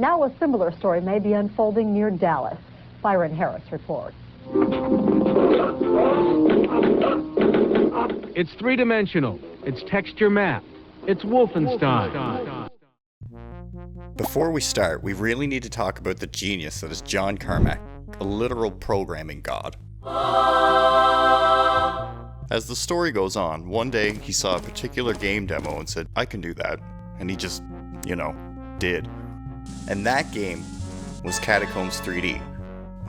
Now a similar story may be unfolding near Dallas. Byron Harris reports. It's three-dimensional. It's texture map. It's Wolfenstein. Before we start, we really need to talk about the genius that is John Carmack, a literal programming god. As the story goes on, one day he saw a particular game demo and said, I can do that. And he just, did. And that game was Catacombs 3D.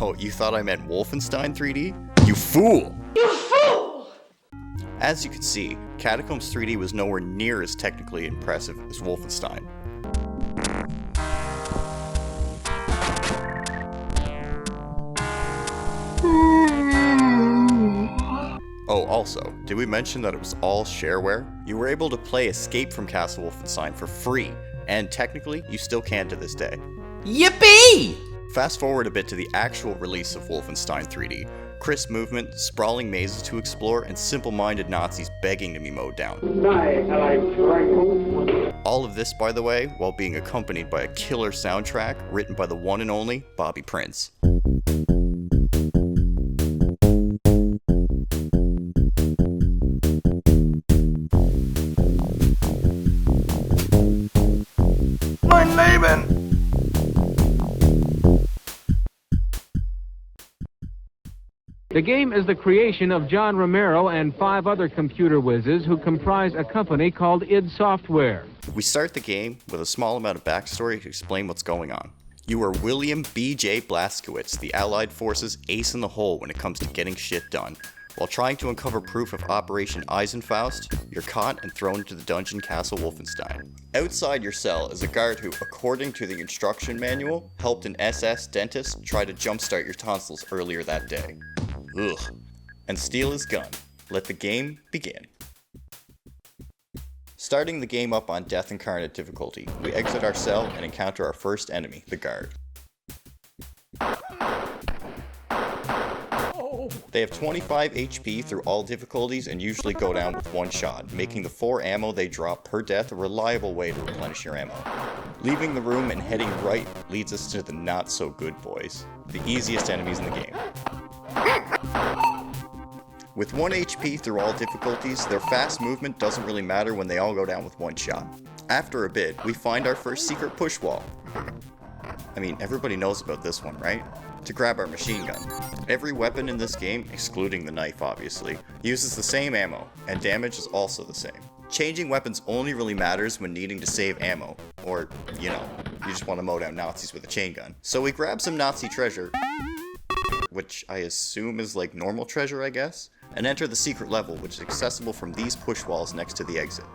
Oh, you thought I meant Wolfenstein 3D? You fool! You fool! As you can see, Catacombs 3D was nowhere near as technically impressive as Wolfenstein. Oh, also, did we mention that it was all shareware? You were able to play Escape from Castle Wolfenstein for free, and technically, you still can to this day. Yippee! Fast forward a bit to the actual release of Wolfenstein 3D. Crisp movement, sprawling mazes to explore, and simple-minded Nazis begging to be mowed down. All of this, by the way, while being accompanied by a killer soundtrack written by the one and only Bobby Prince. The game is the creation of John Romero and 5 other computer whizzes who comprise a company called id Software. We start the game with a small amount of backstory to explain what's going on. You are William B.J. Blazkowicz, the Allied forces' ace in the hole when it comes to getting shit done. While trying to uncover proof of Operation Eisenfaust, you're caught and thrown into the dungeon Castle Wolfenstein. Outside your cell is a guard who, according to the instruction manual, helped an SS dentist try to jumpstart your tonsils earlier that day. Ugh. And steal his gun. Let the game begin. Starting the game up on Death Incarnate difficulty, we exit our cell and encounter our first enemy, the guard. They have 25 HP through all difficulties and usually go down with one shot, making the 4 ammo they drop per death a reliable way to replenish your ammo. Leaving the room and heading right leads us to the not so good boys, the easiest enemies in the game. With 1 HP through all difficulties, their fast movement doesn't really matter when they all go down with one shot. After a bit, we find our first secret push wall. I mean, everybody knows about this one, right? To grab our machine gun. Every weapon in this game, excluding the knife obviously, uses the same ammo, and damage is also the same. Changing weapons only really matters when needing to save ammo, or, you just want to mow down Nazis with a chain gun. So we grab some Nazi treasure, which I assume is like normal treasure, I guess, and enter the secret level, which is accessible from these push walls next to the exit.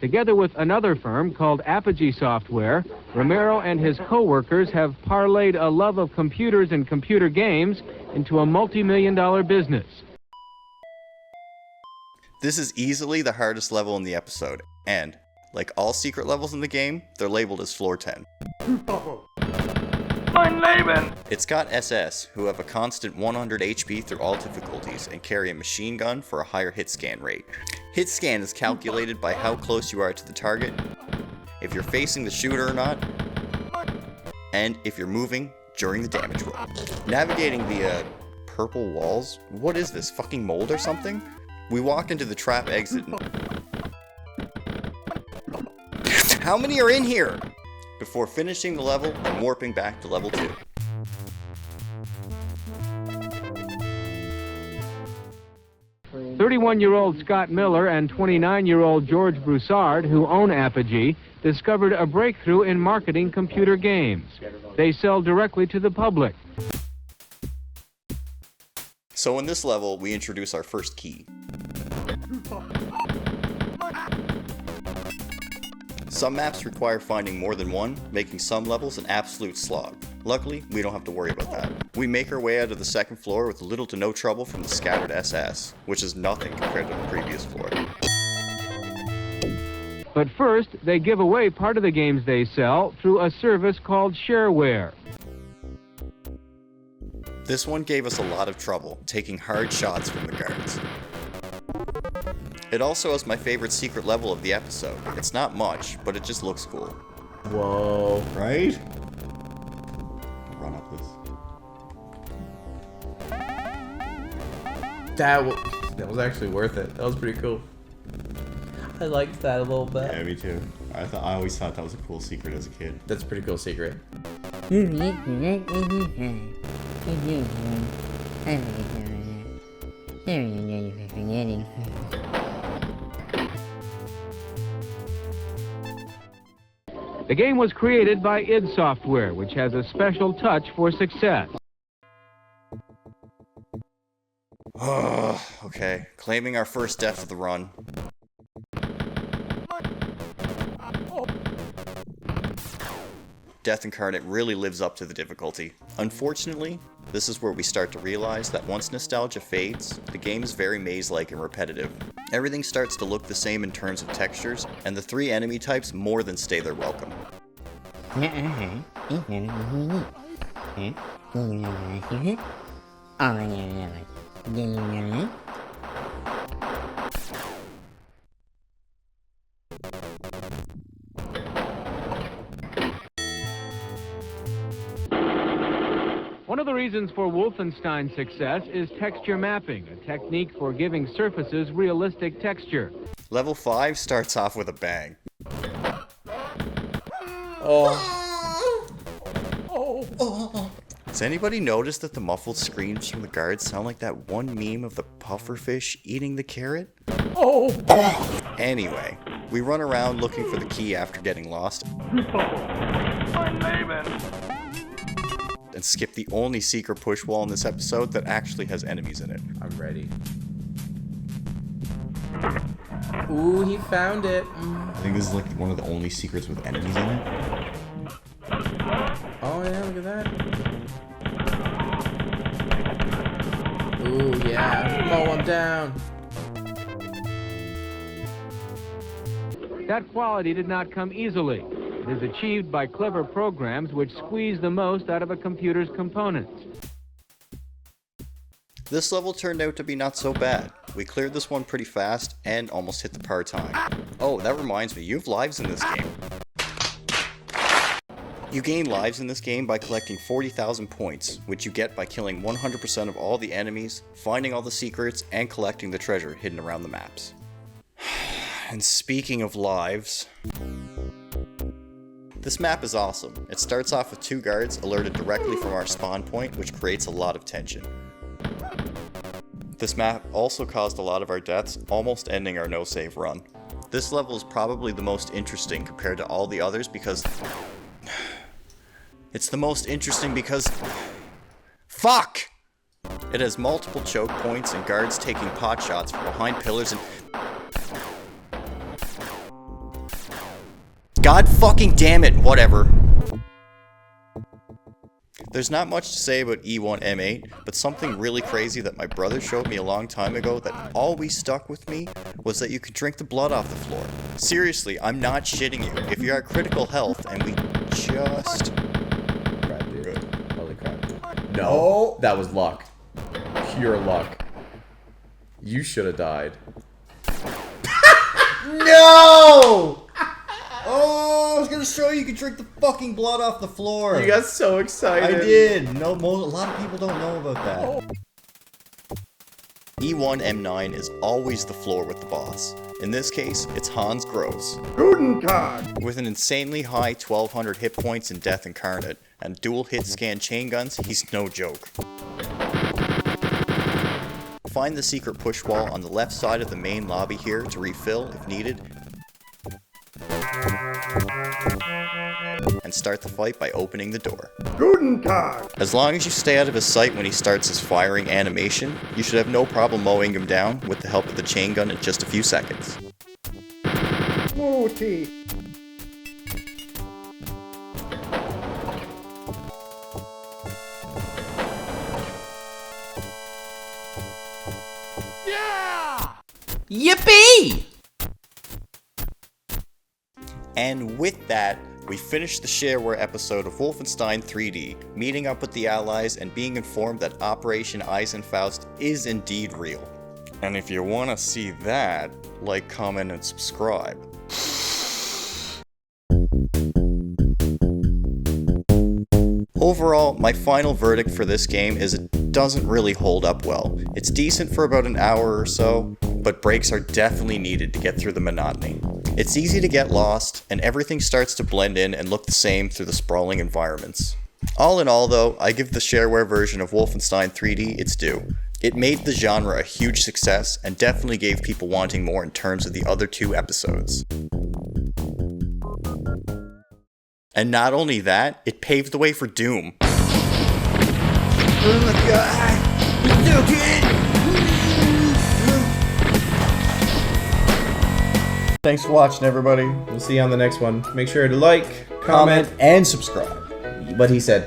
Together with another firm called Apogee Software, Romero and his co-workers have parlayed a love of computers and computer games into a multi-million-dollar business. This is easily the hardest level in the episode, and, like all secret levels in the game, they're labeled as Floor 10. It's got SS, who have a constant 100 HP through all difficulties and carry a machine gun for a higher hit scan rate. Hit scan is calculated by how close you are to the target, if you're facing the shooter or not, and if you're moving during the damage roll. Navigating the, purple walls? What is this, fucking mold or something? We walk into the trap exit and... How many are in here? Before finishing the level and warping back to level 2. "31-year-old Scott Miller and 29-year-old George Broussard, who own Apogee, discovered a breakthrough in marketing computer games. They sell directly to the public." So in this level, we introduce our first key. Some maps require finding more than one, making some levels an absolute slog. Luckily, we don't have to worry about that. We make our way out of the second floor with little to no trouble from the scattered SS, which is nothing compared to the previous floor. But first, they give away part of the games they sell through a service called Shareware. This one gave us a lot of trouble, taking hard shots from the guards. It also has my favorite secret level of the episode. It's not much, but it just looks cool. Whoa. Right? Run up this. That was actually worth it. That was pretty cool. I liked that a little bit. Yeah, me too. I always thought that was a cool secret as a kid. That's a pretty cool secret. The game was created by id Software, which has a special touch for success. Okay, claiming our first death of the run. Death Incarnate really lives up to the difficulty. Unfortunately, this is where we start to realize that once nostalgia fades, the game is very maze-like and repetitive. Everything starts to look the same in terms of textures, and the 3 enemy types more than stay their welcome. One of the reasons for Wolfenstein's success is texture mapping, a technique for giving surfaces realistic texture. Level 5 starts off with a bang. Has anybody noticed that the muffled screams from the guards sound like that one meme of the pufferfish eating the carrot? Anyway, we run around looking for the key after getting lost. And skip the only secret push wall in this episode that actually has enemies in it. I'm ready. Ooh, he found it. I think this is like one of the only secrets with enemies in it. Oh yeah, look at that. Ooh, yeah. Mow him down. That quality did not come easily. It is achieved by clever programs which squeeze the most out of a computer's components. This level turned out to be not so bad. We cleared this one pretty fast and almost hit the par time. Oh, that reminds me, you have lives in this game. You gain lives in this game by collecting 40,000 points, which you get by killing 100% of all the enemies, finding all the secrets, and collecting the treasure hidden around the maps. And speaking of lives... This map is awesome. It starts off with 2 guards alerted directly from our spawn point, which creates a lot of tension. This map also caused a lot of our deaths, almost ending our no-save run. This level is probably the most interesting compared to all the others because... It's the most interesting because... Fuck! It has multiple choke points and guards taking pot shots from behind pillars and... God fucking damn it, whatever. There's not much to say about E1M8, but something really crazy that my brother showed me a long time ago that always stuck with me was that you could drink the blood off the floor. Seriously, I'm not shitting you. If you're at critical health and we just... Crap, dude. Good. Holy crap. No, that was luck. Pure luck. You should have died. No! Oh, I was gonna show you could drink the fucking blood off the floor. You got so excited. I did. No, a lot of people don't know about that. E1M9 is always the floor with the boss. In this case, it's Hans Gross. Guten Tag. With an insanely high 1200 hit points in Death Incarnate and dual hit scan chain guns, he's no joke. Find the secret push wall on the left side of the main lobby here to refill if needed. And start the fight by opening the door. Guten Tag. As long as you stay out of his sight when he starts his firing animation, you should have no problem mowing him down with the help of the chain gun in just a few seconds. Mutti. Yippee! And with that, we finished the Shareware episode of Wolfenstein 3D, meeting up with the Allies and being informed that Operation Eisenfaust is indeed real. And if you want to see that, like, comment, and subscribe. Overall, my final verdict for this game is it doesn't really hold up well. It's decent for about an hour or so, but breaks are definitely needed to get through the monotony. It's easy to get lost, and everything starts to blend in and look the same through the sprawling environments. All in all though, I give the Shareware version of Wolfenstein 3D its due. It made the genre a huge success, and definitely gave people wanting more in terms of the other 2 episodes. And not only that, it paved the way for Doom. Oh my god! It's so good! Thanks for watching, everybody. We'll see you on the next one. Make sure to like, comment, And subscribe. what he said.